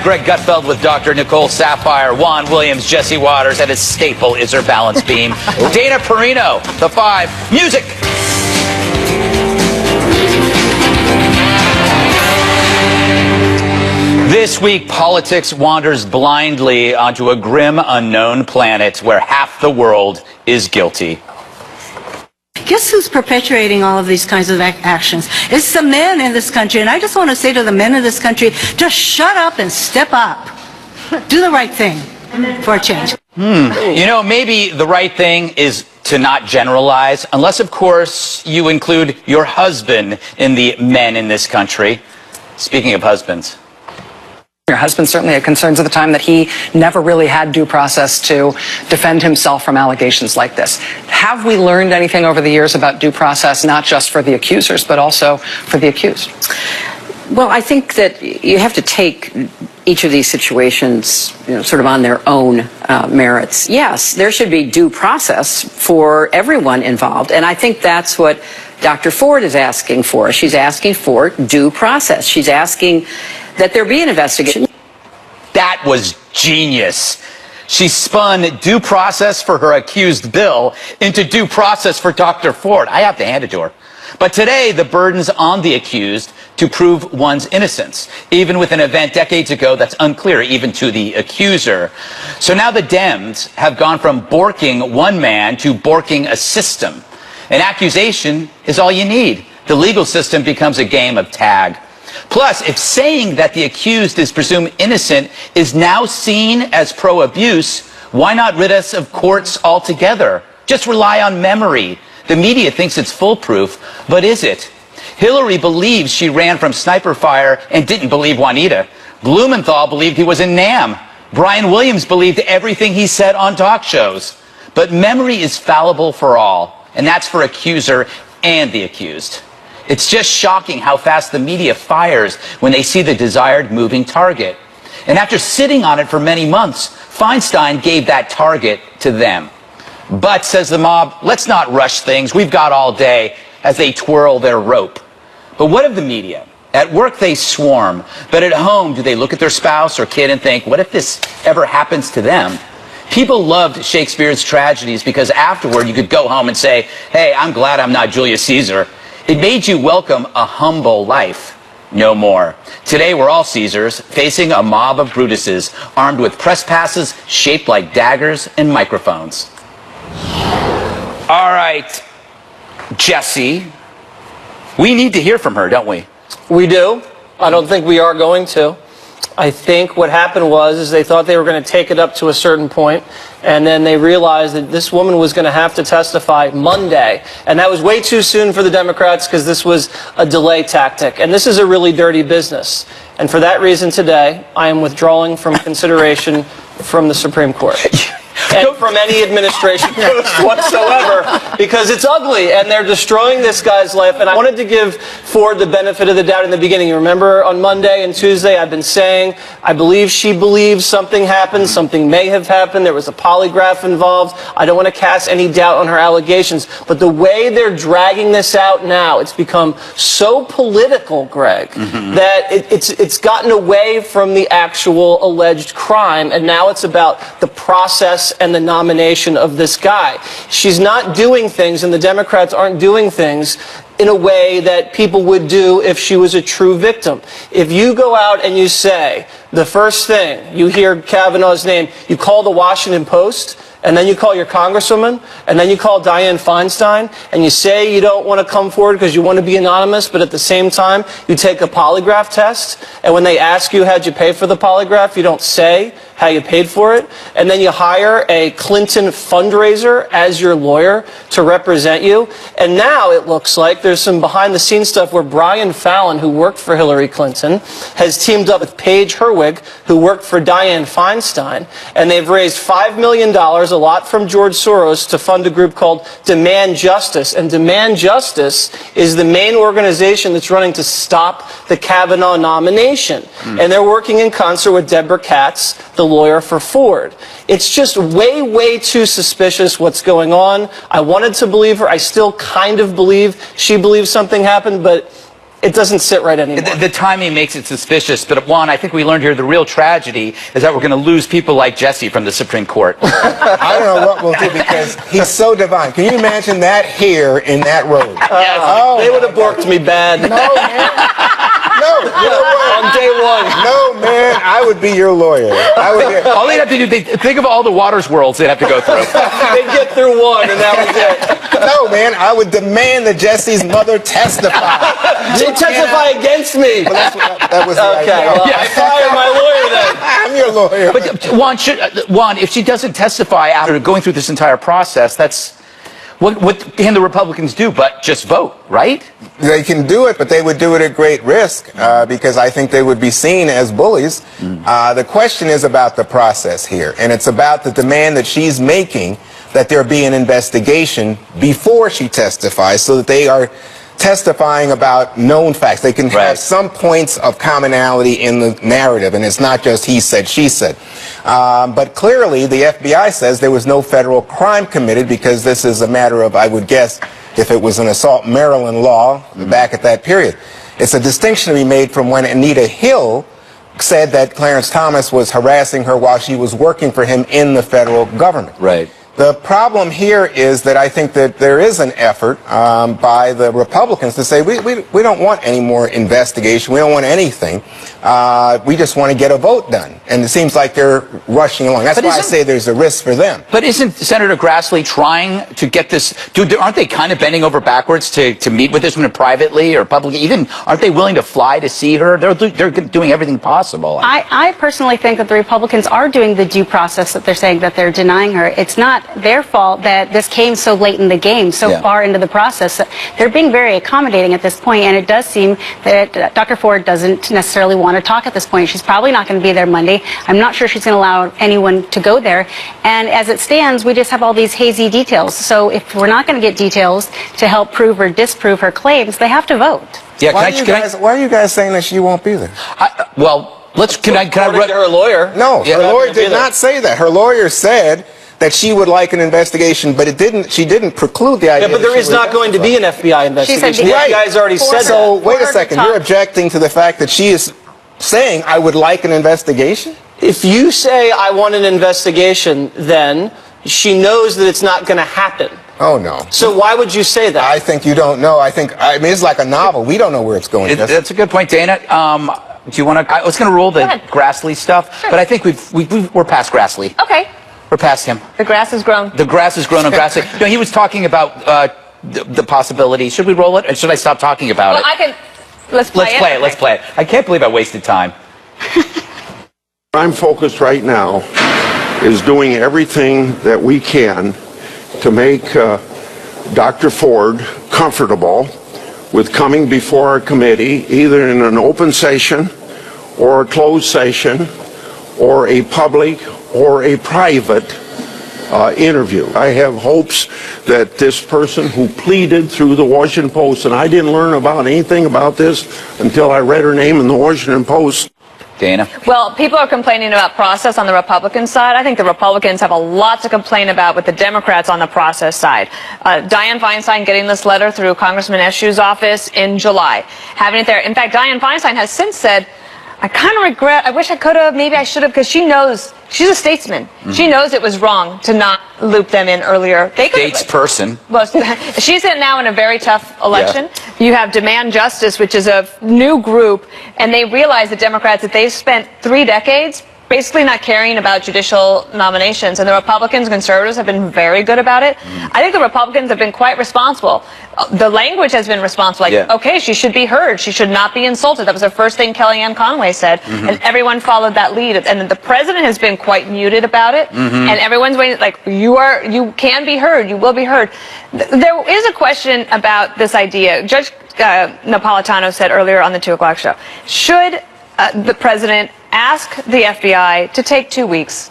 Greg Gutfeld with Dr. Nicole Saphier, Juan Williams, Jesse Waters, and his staple is her balance beam. Dana Perino, the 5. Music! This week, politics wanders blindly onto a grim, unknown planet where half the world is guilty. Guess who's perpetuating all of these kinds of actions? It's the men in this country. And I just want to say to the men in this country, just shut up and step up. Do the right thing for a change. You know, maybe the right thing is to not generalize, unless, of course, you include your husband in the men in this country. Speaking of husbands. Your husband certainly had concerns at the time that he never really had due process to defend himself from allegations like this. Have we learned anything over the years about due process, not just for the accusers, but also for the accused? Well, I think that you have to take each of these situations, sort of on their own merits. Yes, there should be due process for everyone involved, and I think that's what Dr. Ford is asking for. She's asking for due process. She's asking that there be an investigation. That was genius. She spun due process for her accused Bill into due process for Dr. Ford. I have to hand it to her. But today, the burden's on the accused to prove one's innocence, even with an event decades ago that's unclear even to the accuser. So now the Dems have gone from borking one man to borking a system. An accusation is all you need. The legal system becomes a game of tag. Plus, if saying that the accused is presumed innocent is now seen as pro-abuse, why not rid us of courts altogether? Just rely on memory. The media thinks it's foolproof, but is it? Hillary believes she ran from sniper fire and didn't believe Juanita. Blumenthal believed he was in NAM. Brian Williams believed everything he said on talk shows. But memory is fallible for all, and that's for accuser and the accused. It's just shocking how fast the media fires when they see the desired moving target. And after sitting on it for many months, Feinstein gave that target to them. But, says the mob, let's not rush things. We've got all day, as they twirl their rope. But what of the media? At work they swarm, but at home do they look at their spouse or kid and think, what if this ever happens to them? People loved Shakespeare's tragedies because afterward you could go home and say, hey, I'm glad I'm not Julius Caesar. It made you welcome a humble life. No more. Today we're all Caesars, facing a mob of Brutuses, armed with press passes shaped like daggers and microphones. All right, Jesse, we need to hear from her, don't we? We do. I don't think we are going to. I think what happened was they thought they were going to take it up to a certain point, and then they realized that this woman was going to have to testify Monday. And that was way too soon for the Democrats because this was a delay tactic. And this is a really dirty business. And for that reason today, I am withdrawing from consideration from the Supreme Court. And from any administration post whatsoever, because it's ugly, and they're destroying this guy's life. And I wanted to give Ford the benefit of the doubt in the beginning. You remember on Monday and Tuesday, I've been saying, I believe she believes something happened, something may have happened, there was a polygraph involved. I don't want to cast any doubt on her allegations. But the way they're dragging this out now, it's become so political, Greg, that it's gotten away from the actual alleged crime, and now it's about the process and the nomination of this guy. She's not doing things, and the Democrats aren't doing things in a way that people would do if she was a true victim. If you go out and you say, the first thing, you hear Kavanaugh's name, you call the Washington Post, and then you call your congresswoman, and then you call Dianne Feinstein, and you say you don't want to come forward because you want to be anonymous, but at the same time, you take a polygraph test, and when they ask you how'd you pay for the polygraph, you don't say how you paid for it, and then you hire a Clinton fundraiser as your lawyer to represent you, and now it looks like there's some behind-the-scenes stuff where Brian Fallon, who worked for Hillary Clinton, has teamed up with Paige Herwig, who worked for Dianne Feinstein, and they've raised $5 million, a lot from George Soros, to fund a group called Demand Justice. And Demand Justice is the main organization that's running to stop the Kavanaugh nomination. And they're working in concert with Deborah Katz, the lawyer for Ford. It's just way, way too suspicious what's going on. I wanted to believe her. I still kind of believe she believes something happened, but it doesn't sit right anymore. The timing makes it suspicious, but Juan, I think we learned here the real tragedy is that we're going to lose people like Jesse from the Supreme Court. I don't know what we'll do because he's so divine. Can you imagine that hair in that robe? They would have borked me bad. No, man. No, you know what? On day one. No, man, I would be your lawyer. All they'd have to do, think of all the Waters worlds they'd have to go through. They'd get through one, and that was it. No, man, I would demand that Jesse's mother testify. You testify against me. Well, that was the Okay, idea. well, I fire my lawyer then. I'm your lawyer. But Juan, if she doesn't testify after going through this entire process, that's what can the Republicans do but just vote, right? They can do it, but they would do it at great risk because I think they would be seen as bullies. The question is about the process here, and it's about the demand that she's making that there be an investigation before she testifies so that they are testifying about known facts. They can have some points of commonality in the narrative, and it's not just he said, she said. But clearly, the FBI says there was no federal crime committed because this is a matter of, I would guess, if it was an assault Maryland law back at that period. It's a distinction to be made from when Anita Hill said that Clarence Thomas was harassing her while she was working for him in the federal government. Right. The problem here is that I think that there is an effort by the Republicans to say we don't want any more investigation. We don't want anything. We just want to get a vote done. And it seems like they're rushing along. That's why I say there's a risk for them. But isn't Senator Grassley trying to get this? Aren't they kind of bending over backwards to meet with this woman privately or publicly? Even aren't they willing to fly to see her? They're doing everything possible. I personally think that the Republicans are doing the due process that they're saying that they're denying her. It's not their fault that this came so late in the game, so far into the process. They're being very accommodating at this point, and it does seem that Dr. Ford doesn't necessarily want to talk at this point. She's probably not going to be there Monday. I'm not sure she's going to allow anyone to go there. And as it stands, we just have all these hazy details. So if we're not going to get details to help prove or disprove her claims, they have to vote. Yeah, Why are you guys saying that she won't be there? Can I According to her lawyer. No, Yeah, her not lawyer gonna be did there. not say that. Her lawyer said that she would like an investigation, but she didn't preclude the idea. Yeah, but there is not going to be an FBI investigation. The FBI has already said So, that. wait a second. You're objecting to the fact that she is saying, I would like an investigation? If you say I want an investigation, then she knows that it's not going to happen. Oh, no. So why would you say that? I think you don't know. I mean, it's like a novel. We don't know where it's going. That's a good point, Dana. Do you want to? I was going to roll the Grassley stuff, but I think we're past Grassley. Okay. We're past him. The grass has grown. The grass has grown on Grassley. No, he was talking about the possibility. Should we roll it, or should I stop talking about it? Let's play it. Let's play it. I can't believe I wasted time. I'm focused right now is doing everything that we can to make Dr. Ford comfortable with coming before our committee, either in an open session or a closed session or a public or a private interview. I have hopes that this person who pleaded through the Washington Post, and I didn't learn about anything about this until I read her name in the Washington Post. Dana? Well, people are complaining about process on the Republican side. I think the Republicans have a lot to complain about with the Democrats on the process side. Dianne Feinstein getting this letter through Congressman Eshu's office in July, having it there. In fact, Dianne Feinstein has since said, I kind of regret, I wish I could have, maybe I should have, because she knows, she's a statesman. She knows it was wrong to not loop them in earlier. Statesperson. Well, she's now in a very tough election. You have Demand Justice, which is a new group, and they realize, the Democrats, that they've spent 3 decades basically not caring about judicial nominations, and the Republicans, conservatives have been very good about it. I think the Republicans have been quite responsible. The language has been responsible, like, okay, she should be heard, she should not be insulted. That was the first thing Kellyanne Conway said, and everyone followed that lead. And the president has been quite muted about it, and everyone's waiting, like, you can be heard, you will be heard. There is a question about this idea. Judge Napolitano said earlier on the 2 o'clock show, should the president ask the FBI to take 2 weeks,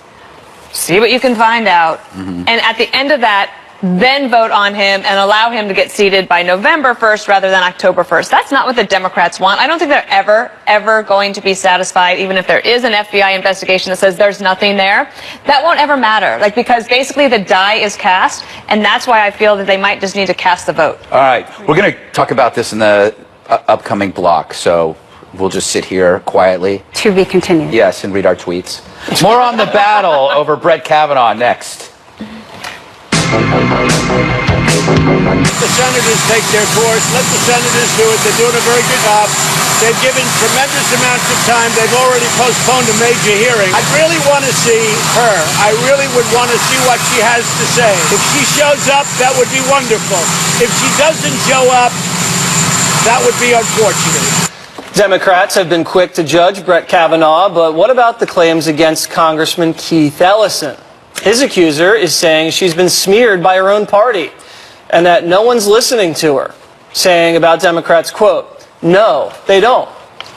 see what you can find out, and at the end of that, then vote on him and allow him to get seated by November 1st rather than October 1st. That's not what the Democrats want. I don't think they're ever going to be satisfied, even if there is an FBI investigation that says there's nothing there. That won't ever matter, because basically the die is cast, and that's why I feel that they might just need to cast the vote. All right. We're going to talk about this in the upcoming block. So we'll just sit here quietly. To be continued. Yes, and read our tweets. More on the battle over Brett Kavanaugh next. The senators take their course. Let the senators do it. They're doing a very good job. They've given tremendous amounts of time. They've already postponed a major hearing. I really want to see her. I really would want to see what she has to say. If she shows up, that would be wonderful. If she doesn't show up, that would be unfortunate. Democrats have been quick to judge Brett Kavanaugh, but what about the claims against Congressman Keith Ellison? His accuser is saying she's been smeared by her own party and that no one's listening to her, saying about Democrats, quote, "No, they don't.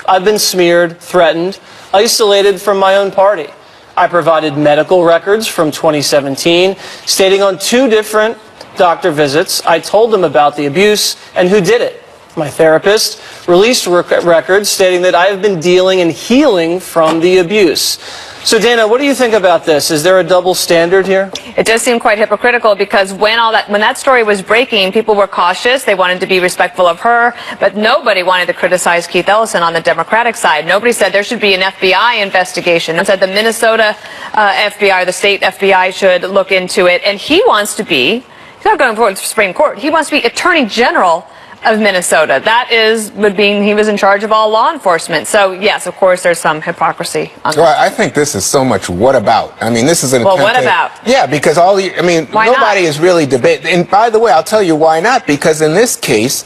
I've been smeared, threatened, isolated from my own party. I provided medical records from 2017, stating on 2 different doctor visits, I told them about the abuse and who did it. My therapist released records stating that I have been dealing and healing from the abuse." So, Dana, what do you think about this? Is there a double standard here? It does seem quite hypocritical because when that story was breaking, people were cautious. They wanted to be respectful of her, but nobody wanted to criticize Keith Ellison on the Democratic side. Nobody said there should be an FBI investigation. No one said the Minnesota FBI, the state FBI, should look into it. And he wants to be, he's not going forward to the Supreme Court, he wants to be Attorney General of Minnesota. That would mean he was in charge of all law enforcement. So, yes, of course, there's some hypocrisy on that. Well, I think this is so much what about. I mean, this is an attempt what about? Yeah, because nobody is really debating. And by the way, I'll tell you why not. Because in this case,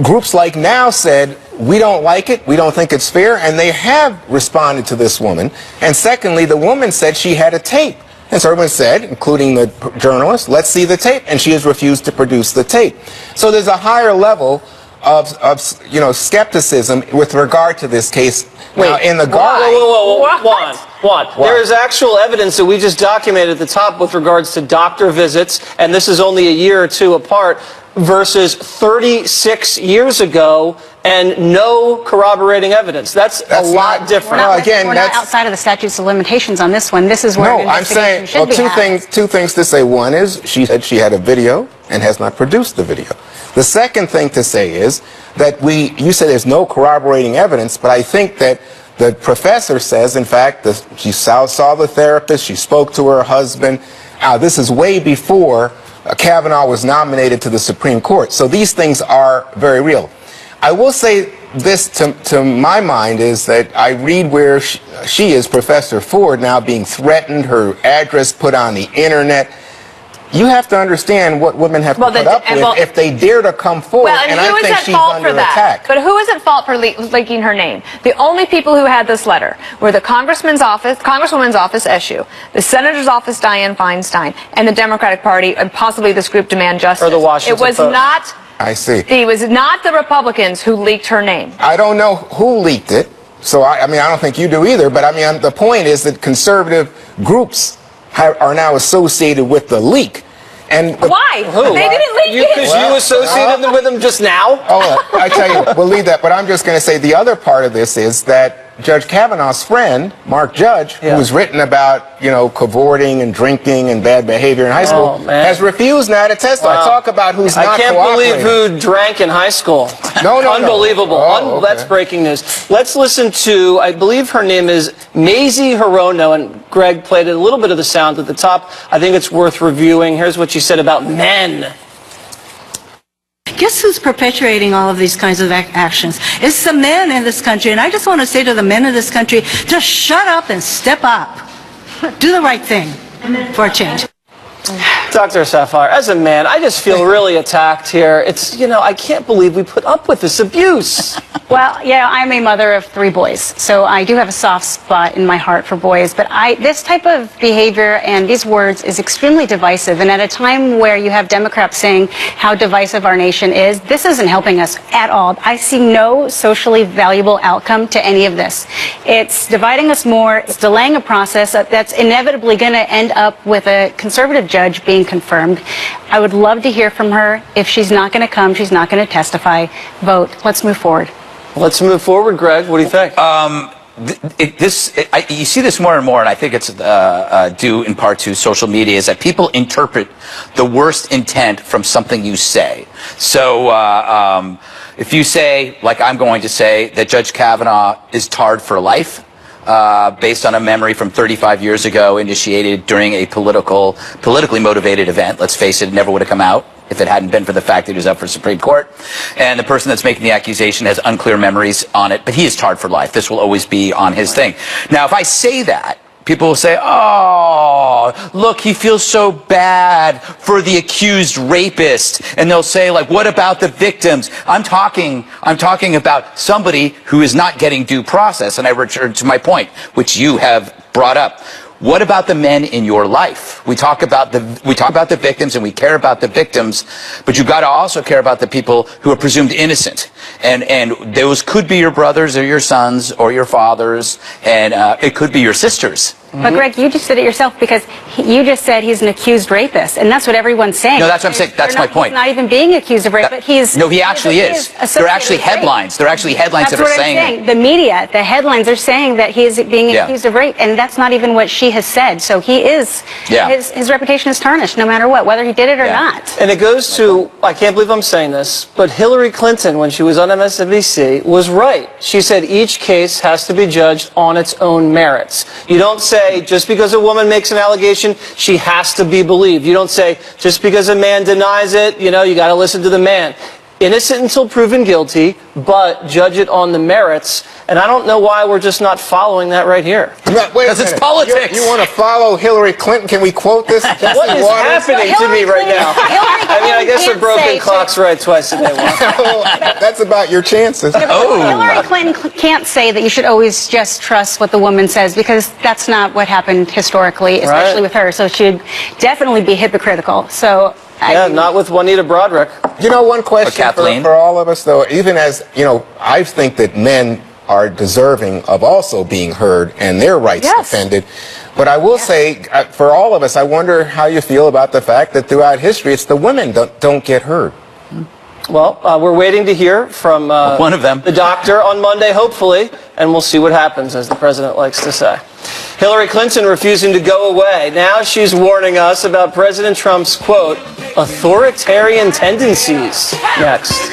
groups like Now said, we don't like it, we don't think it's fair, and they have responded to this woman. And secondly, the woman said she had a tape. And so everyone said, including the journalist, let's see the tape. And she has refused to produce the tape. So there's a higher level of skepticism with regard to this case. Wait, now, in the Juan. There is actual evidence that we just documented at the top with regards to doctor visits, and this is only a year or 2 apart, versus 36 years ago and no corroborating evidence. That's a lot different. We're not outside of the statutes of limitations on this one. This is where I'm saying, well, two things to say. One is she said she had a video and has not produced the video. The second thing to say is that you said there's no corroborating evidence, but I think that the professor says, in fact, that she saw the therapist, she spoke to her husband. This is way before Kavanaugh was nominated to the Supreme Court. So these things are very real. I will say this to my mind is that I read where she is, Professor Ford, now being threatened, her address put on the internet. You have to understand what women have to put up with if they dare to come forward, and I think she's under attack. But who is at fault for leaking her name? The only people who had this letter were the Congresswoman's office, Eshoo, the Senator's office, Dianne Feinstein, and the Democratic Party, and possibly this group Demand Justice. Or the Washington Post. I see. It was not the Republicans who leaked her name. I don't know who leaked it, so I don't think you do either, but the point is that conservative groups are now associated with the leak. And why? Who? They didn't leak it. Because you associated with them just now? Oh, I tell you, we'll leave that. But I'm just going to say the other part of this is that Judge Kavanaugh's friend, Mark Judge, who was written about, cavorting and drinking and bad behavior in high school, has refused now to testify. Wow. Talk about who's not cooperating. I can't believe who drank in high school. No. Unbelievable. Oh, okay. That's breaking news. Let's listen to, I believe her name is Mazie Hirono, and Greg played a little bit of the sound at the top. I think it's worth reviewing. Here's what she said about men. Guess who's perpetuating all of these kinds of actions? It's the men in this country. And I just want to say to the men in this country, just shut up and step up. Do the right thing for a change. Dr. Saphier, as a man, I just feel really attacked here. It's, I can't believe we put up with this abuse. Well, I'm a mother of 3 boys, so I do have a soft spot in my heart for boys, but this type of behavior and these words is extremely divisive, and at a time where you have Democrats saying how divisive our nation is, this isn't helping us at all. I see no socially valuable outcome to any of this. It's dividing us more, it's delaying a process that's inevitably going to end up with a conservative judge being confirmed. I would love to hear from her. If she's not going to come, she's not going to testify. Vote. Let's move forward. Let's move forward, Greg. What do you think? You see this more and more, and I think it's due in part to social media, is that people interpret the worst intent from something you say. So if you say, like I'm going to say, that Judge Kavanaugh is tarred for life, based on a memory from 35 years ago initiated during a politically motivated event, let's face it, it never would have come out if it hadn't been for the fact that he was up for Supreme Court. And the person that's making the accusation has unclear memories on it, but he is tarred for life. This will always be on his thing. Now, if I say that, people will say, oh, look, he feels so bad for the accused rapist. And they'll say, like, what about the victims? I'm talking about somebody who is not getting due process. And I return to my point, which you have brought up. What about the men in your life? We talk about the victims and we care about the victims, but you've got to also care about the people who are presumed innocent. And those could be your brothers or your sons or your fathers, and it could be your sisters. But Greg, you just said it yourself, because you just said he's an accused rapist, and that's what everyone's saying. No, that's what I'm saying. That's my point. He's not even being accused of rape, but he's... No, he actually is. There are actually headlines. There are actually headlines that are saying... That's what I'm saying. The media, the headlines are saying that he is being accused of rape, and that's not even what she has said. So he is... His reputation is tarnished, no matter what, whether he did it or not. And it goes to, I can't believe I'm saying this, but Hillary Clinton, when she was on MSNBC, was right. She said each case has to be judged on its own merits. You don't say, just because a woman makes an allegation, she has to be believed. You don't say, just because a man denies it, you got to listen to the man. Innocent until proven guilty, but judge it on the merits. And I don't know why we're just not following that right here. Because it's politics. You want to follow Hillary Clinton? Can we quote this? What is happening to me right now? I guess a broken clock's right twice a day. That's about your chances. Hillary Clinton can't say that you should always just trust what the woman says, because that's not what happened historically, especially with her. So she'd definitely be hypocritical. So... not with Juanita Broderick. One question for all of us, though, even as, I think that men are deserving of also being heard and their rights defended. But I will say, for all of us, I wonder how you feel about the fact that throughout history, it's the women don't get heard. Well, we're waiting to hear from one of them, the doctor, on Monday, hopefully, and we'll see what happens, as the president likes to say. Hillary Clinton refusing to go away. Now she's warning us about President Trump's, quote, authoritarian tendencies. Next.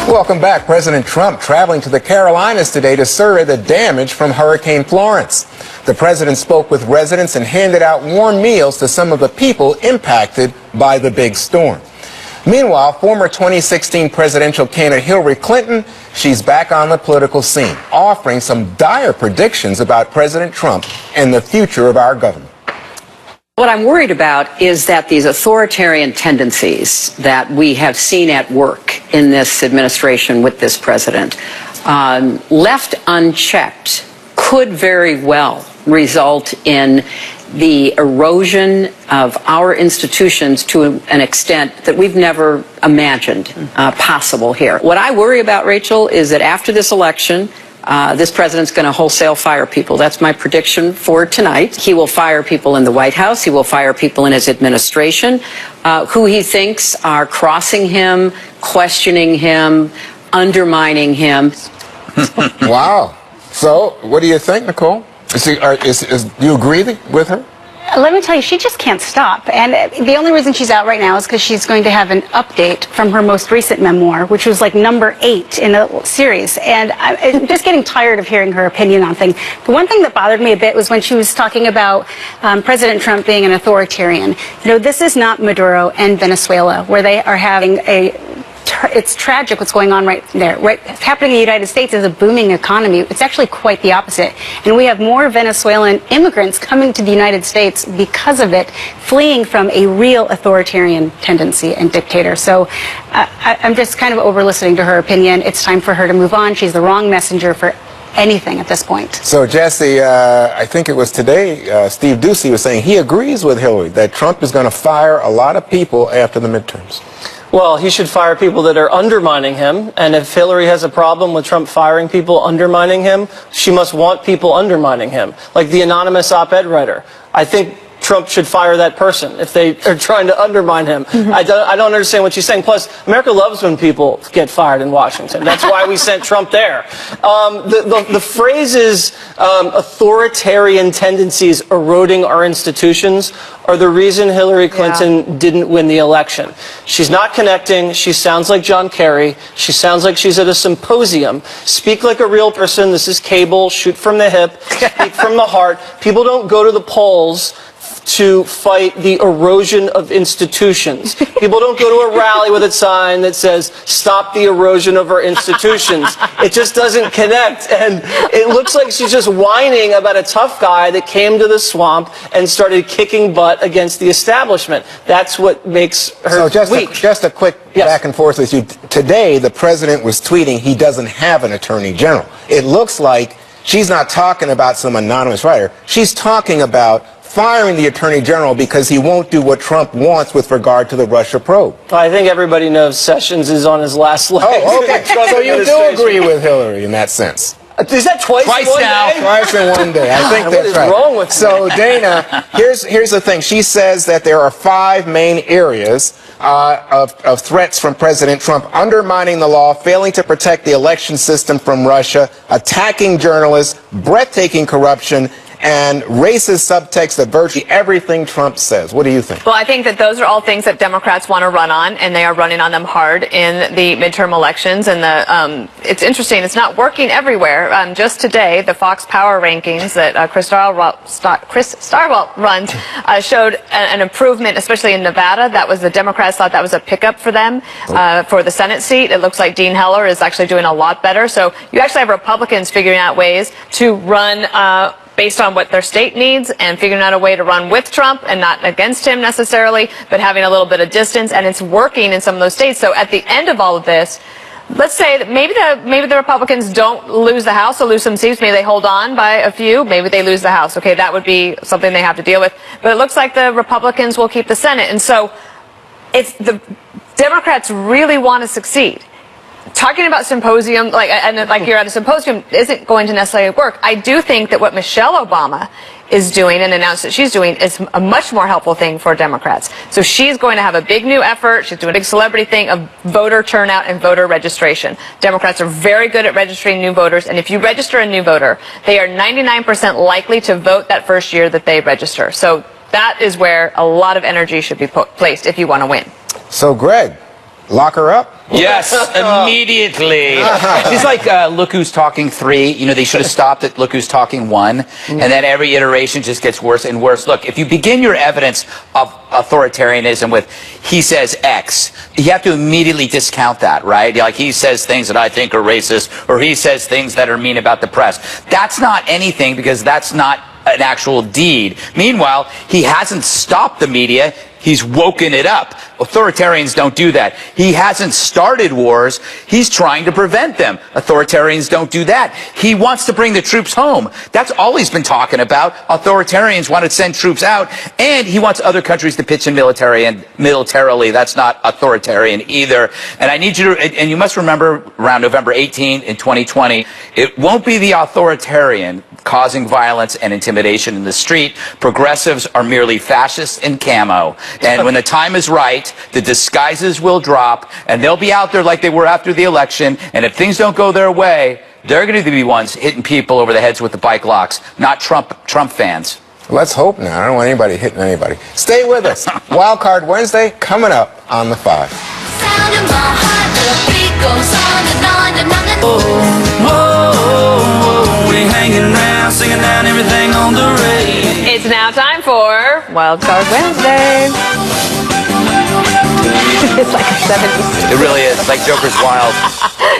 Welcome back. President Trump traveling to the Carolinas today to survey the damage from Hurricane Florence. The president spoke with residents and handed out warm meals to some of the people impacted by the big storm. Meanwhile, former 2016 presidential candidate Hillary Clinton, she's back on the political scene, offering some dire predictions about President Trump and the future of our government. What I'm worried about is that these authoritarian tendencies that we have seen at work in this administration with this president, left unchecked, could very well result in the erosion of our institutions to an extent that we've never imagined possible here. What I worry about, Rachel, is that after this election, this president's going to wholesale fire people. That's my prediction for tonight. He will fire people in the White House. He will fire people in his administration who he thinks are crossing him, questioning him, undermining him. Wow. So, what do you think, Nicole? Do you agree with her? Let me tell you, she just can't stop. And the only reason she's out right now is because she's going to have an update from her most recent memoir, which was like number 8 in a series. And I'm just getting tired of hearing her opinion on things. The one thing that bothered me a bit was when she was talking about President Trump being an authoritarian. This is not Maduro and Venezuela, where they are having it's tragic what's going on right there. What's happening in the United States is a booming economy. It's actually quite the opposite. And we have more Venezuelan immigrants coming to the United States because of it, fleeing from a real authoritarian tendency and dictator. So I'm just kind of over listening to her opinion. It's time for her to move on. She's the wrong messenger for anything at this point. So, Jesse, I think it was today, Steve Doocy was saying he agrees with Hillary that Trump is going to fire a lot of people after the midterms. Well, he should fire people that are undermining him. And if Hillary has a problem with Trump firing people undermining him, she must want people undermining him, like the anonymous op-ed writer. I think Trump should fire that person if they are trying to undermine him. I don't understand what she's saying. Plus, America loves when people get fired in Washington. That's why we sent Trump there. The phrases authoritarian tendencies eroding our institutions are the reason Hillary Clinton didn't win the election. She's not connecting. She sounds like John Kerry. She sounds like she's at a symposium. Speak like a real person. This is cable. Shoot from the hip. Speak from the heart. People don't go to the polls to fight the erosion of institutions. People don't go to a rally with a sign that says, stop the erosion of our institutions. It just doesn't connect. And it looks like she's just whining about a tough guy that came to the swamp and started kicking butt against the establishment. That's what makes her weak. Just a quick back and forth with you. Today, the president was tweeting he doesn't have an attorney general. It looks like she's not talking about some anonymous writer. She's talking about firing the attorney general because he won't do what Trump wants with regard to the Russia probe. I think everybody knows Sessions is on his last legs. Oh, okay. So you do agree with Hillary in that sense? Is that twice in one day? Twice in one day. I think that's right. What is wrong with So, Dana, here's the thing. She says that there are 5 main areas of threats from President Trump: undermining the law, failing to protect the election system from Russia, attacking journalists, breathtaking corruption, and racist subtext of virtually everything Trump says. What do you think? Well, I think that those are all things that Democrats want to run on, and they are running on them hard in the midterm elections. And it's interesting; it's not working everywhere. Just today, the Fox Power rankings that Chris Starwalt runs showed an improvement, especially in Nevada. That was the Democrats thought that was a pickup for them for the Senate seat. It looks like Dean Heller is actually doing a lot better. So you actually have Republicans figuring out ways to run based on what their state needs and figuring out a way to run with Trump and not against him necessarily, but having a little bit of distance, and it's working in some of those states. So at the end of all of this, let's say that maybe the Republicans don't lose the House or lose some seats. Maybe they hold on by a few. Maybe they lose the House. Okay, that would be something they have to deal with. But it looks like the Republicans will keep the Senate. And so it's the Democrats really want to succeed. Talking about symposium, like you're at a symposium, isn't going to necessarily work. I do think that what Michelle Obama is doing and announced that she's doing is a much more helpful thing for Democrats. So she's going to have a big new effort. She's doing a big celebrity thing of voter turnout and voter registration. Democrats are very good at registering new voters, and if you register a new voter, they are 99% likely to vote that first year that they register. So that is where a lot of energy should be placed if you want to win. So, Greg, lock her up? Yes, immediately. She's like Look Who's Talking 3. You know, they should have stopped at Look Who's Talking 1. And then every iteration just gets worse and worse. Look, if you begin your evidence of authoritarianism with he says X, you have to immediately discount that, right? Like he says things that I think are racist, or he says things that are mean about the press. That's not anything, because that's not an actual deed. Meanwhile, he hasn't stopped the media. He's woken it up. Authoritarians don't do that. He hasn't started wars. He's trying to prevent them. Authoritarians don't do that. He wants to bring the troops home. That's all he's been talking about. Authoritarians want to send troops out, and he wants other countries to pitch in militarily. That's not authoritarian either. And I need you to, and you must remember, around November 18 in 2020, it won't be the authoritarian causing violence and intimidation in the street. Progressives are merely fascists in camo. And when the time is right, the disguises will drop, and they'll be out there like they were after the election. And if things don't go their way, they're going to be the ones hitting people over the heads with the bike locks, not Trump fans. Let's hope not. I don't want anybody hitting anybody. Stay with us. Wild Card Wednesday coming up on the 5. Sound in my heart, the beat goes on and on and on and on. Whoa, we hanging around, singing down everything on the radio. It's now time for Wild Card Wednesday. It's like a 70s. It really is. It's like Joker's Wild.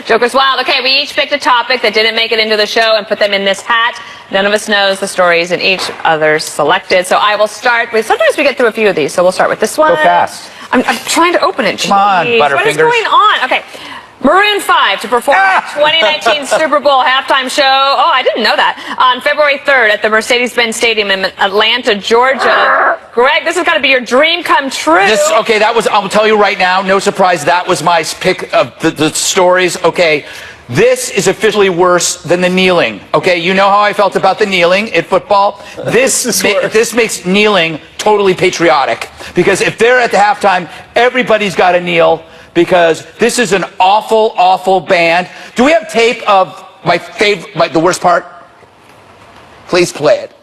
Joker's Wild. Okay, we each picked a topic that didn't make it into the show and put them in this hat. None of us knows the stories in each other's selected. So I will start with, sometimes we get through a few of these, so we'll start with this one. Go fast. I'm trying to open it. Come on, Butterfingers. What is going on? Okay. Maroon 5 to perform at 2019 Super Bowl halftime show. Oh, I didn't know that. On February 3rd at the Mercedes-Benz Stadium in Atlanta, Georgia. Greg, this has got to be your dream come true. Okay, I'll tell you right now, no surprise, that was my pick of the stories. Okay, this is officially worse than the kneeling. Okay, you know how I felt about the kneeling in football? This makes kneeling totally patriotic. Because if they're at the halftime, everybody's got to kneel. Because this is an awful, awful band. Do we have tape of my favorite, the worst part? Please play it.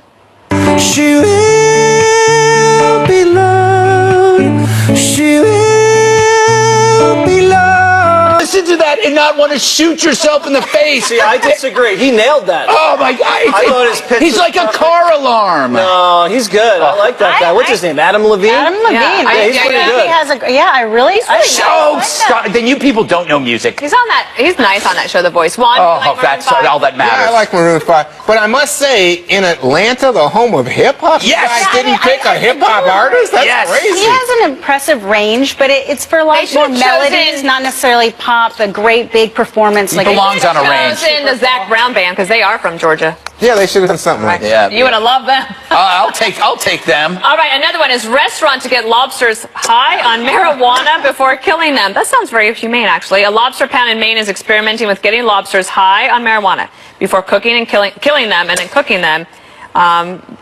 She will be loved. She will be loved. Listen to that and not want to shoot yourself in the face. See, I disagree. He nailed that. Oh my God! I thought his pitch he's was like perfect. a car alarm. No, he's good. I like that guy. What's his name? Adam Levine? Adam Levine. Yeah, he's pretty good. He has a, I really. Oh, stop! Then you people don't know music. He's on that. He's nice on that show, The Voice. Juan, Oh, you like that's Maroon 5? all that matters. Yeah, I like Maroon 5. But I must say, in Atlanta, the home of hip-hop, Yes! you guys didn't pick a hip-hop artist? That's Yes. crazy. He has an impressive range, but it's for like They more should've melodies, chosen- not necessarily pop. A great big performance. He Like belongs on a range. Chosen the Zach Brown band because they are from Georgia. Yeah, they should have done something like that. Yeah. You would have loved them. I'll take them. All right, another one is restaurant to get lobsters high on marijuana before killing them. That sounds very humane, actually. A lobster pound in Maine is experimenting with getting lobsters high on marijuana before cooking and killing them and then cooking them.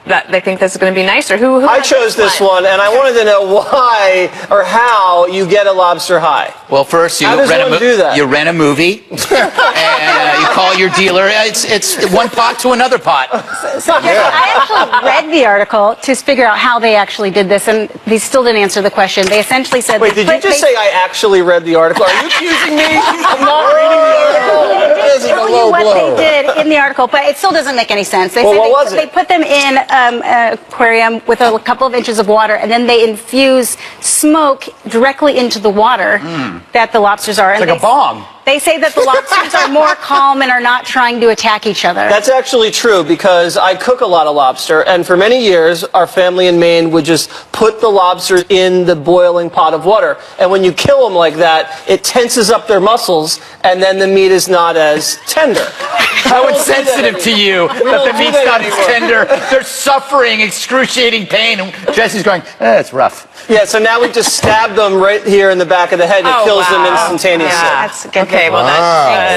That they think this is going to be nicer. Who I has chose this one, and I wanted to know why or how you get a lobster high. Well, first you How does one do that? You rent a movie, and you call your dealer. It's one pot to another pot. So I actually read the article to figure out how they actually did this, and they still didn't answer the question. They essentially said, Wait, did you just say I actually read the article? Are you accusing me? I'm not reading the article. This is a tell low you what blow. they did in the article, but it still doesn't make any sense. They Well, say what was they it? put them in an aquarium with a couple of inches of water, and then they infuse smoke directly into the water that the lobsters are. It's And like a bomb. They say that the lobsters are more calm and are not trying to attack each other. That's actually true because I cook a lot of lobster, and for many years, our family in Maine would just put the lobsters in the boiling pot of water. And when you kill them like that, it tenses up their muscles, and then the meat is not as tender. How insensitive to you that don't the do meat's that not as anymore. tender. They're suffering excruciating pain. And Jesse's going, it's rough. Yeah, so now we just stab them right here in the back of the head, and it kills them instantaneously. Yeah, that's good. Okay, well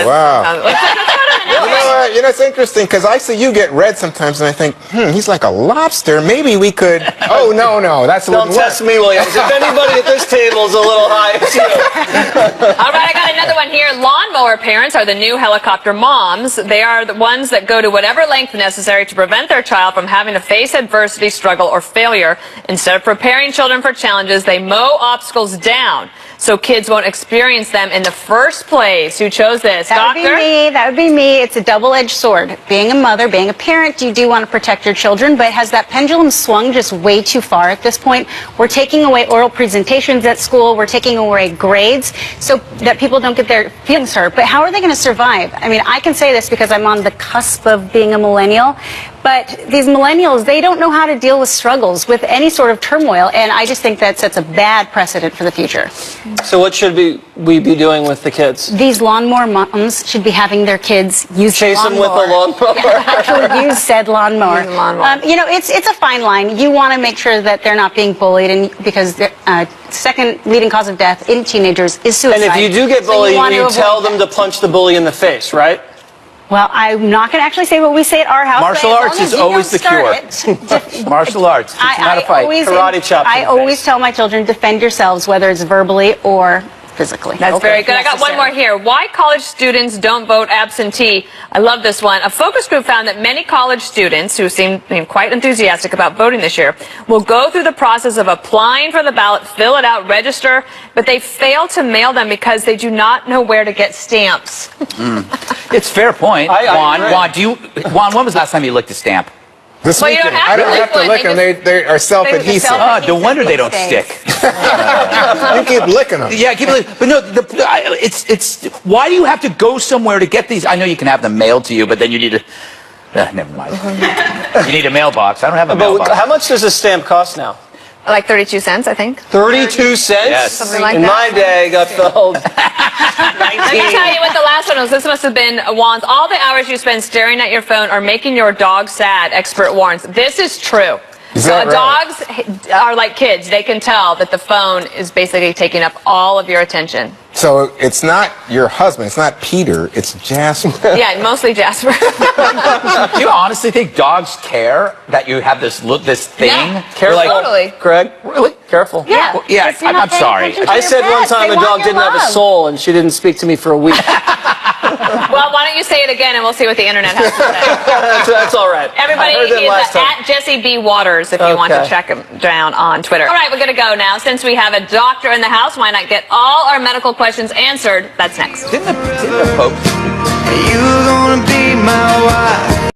Wow. that's You know, it's interesting because I see you get red sometimes, and I think, he's like a lobster. Maybe we could. Oh no, that's Don't test me, Williams. If anybody at this table is a little high, it's you. All right, I got another one here. Lawnmower parents are the new helicopter moms. They are the ones that go to whatever length necessary to prevent their child from having to face adversity, struggle, or failure. Instead of preparing children for challenges, they mow obstacles down so kids won't experience them in the first place. Who chose this? That would be Doctor? me. That would be me. It's a double-edged sword. Being a mother, being a parent, you do want to protect your children, but has that pendulum swung just way too far at this point? We're taking away oral presentations at school. We're taking away grades so that people don't get their feelings hurt. But how are they going to survive? I mean, I can say this because I'm on the cusp of being a millennial. But these millennials, they don't know how to deal with struggles, with any sort of turmoil, and I just think that sets a bad precedent for the future. So what should we be doing with the kids? These lawnmower moms should be having their kids use Chase the them with a lawnmower? Yeah, actually use said lawnmower. Use a lawnmower. It's a fine line. You want to make sure that they're not being bullied, and because second leading cause of death in teenagers is suicide. And if you do get So bullied, want to you tell avoid them that. to punch the bully in the face, right? Well, I'm not going to actually say what we say at our house. Martial but as arts long is as you always don't the start it, Martial arts. It's not a fight. Karate chop. I always tell my children, defend yourselves, whether it's verbally or physically. That's very good. I got one more here. Why college students don't vote absentee. I love this one. A focus group found that many college students who seem quite enthusiastic about voting this year will go through the process of applying for the ballot, fill it out, register, but they fail to mail them because they do not know where to get stamps. It's a fair point. I agree. Juan, when was the last time you licked a stamp? This Well, you weekend. don't have I to don't lick have to one. lick them. They are self-adhesive. self- No wonder they don't Stays. stick. You keep licking them. Yeah, keep it. But no, it's. Why do you have to go somewhere to get these? I know you can have them mailed to you, but then you need to. Never mind. You need a mailbox. I don't have a But mailbox. how much does a stamp cost now? Like 32 cents, I think. 32 cents? Yes. Something like In that. my day, I got filled. Let me tell you what the last one was. This must have been Juan's. All the hours you spend staring at your phone or making your dog sad, expert warns. This is true. Is So that right? dogs are like kids. They can tell that the phone is basically taking up all of your attention. So it's not your husband. It's not Peter. It's Jasper. Yeah, mostly Jasper. Do you honestly think dogs care that you have this thing? Yeah, Careful, totally. Greg. Really? Careful. Yeah. Well, yeah, If you're I'm not paying sorry. attention to I your said one pets, time they a want dog your didn't have a love. soul, and she didn't speak to me for a week. Well, why don't you say it again, and we'll see what the internet has to say. That's all right. Everybody I heard that is last time. at Jesse B. Waters if you want to Okay. check him down on Twitter. All right, we're going to go now. Since we have a doctor in the house, why not get all our medical questions answered? That's next. Didn't the Pope? You